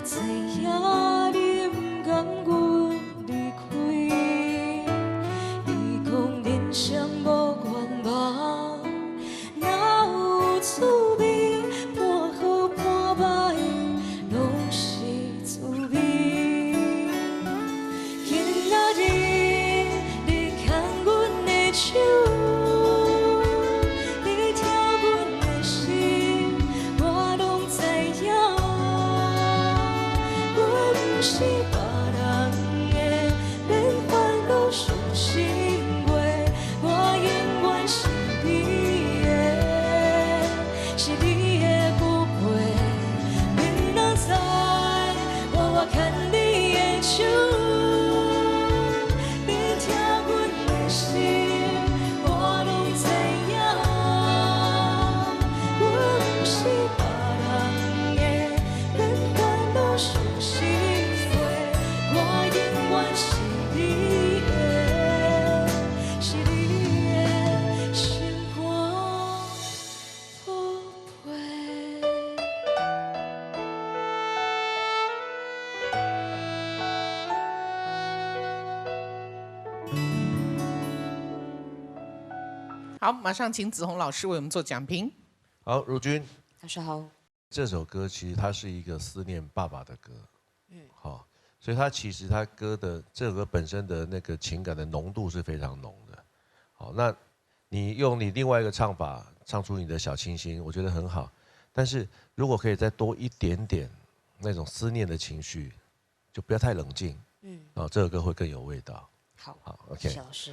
知影你不甘阮离开，伊讲人生无愿望，哪有滋味？半好半歹，拢是滋味。今仔日你牵阮的手。 是别人的，免烦恼伤心话。我永远是你的，是你的宝贝。你若知，我牵你的手，你听阮的心，我拢知影。我不是别人的，免烦恼伤心。 好，马上请子鸿老师为我们做讲评。好，如君，老师好。这首歌其实它是一个思念爸爸的歌，好，所以它其实它歌的这首歌本身的那个情感的浓度是非常浓的，好，那你用你另外一个唱法唱出你的小清新，我觉得很好，但是如果可以再多一点点那种思念的情绪，就不要太冷静，这首歌会更有味道。好，OK，谢谢老师。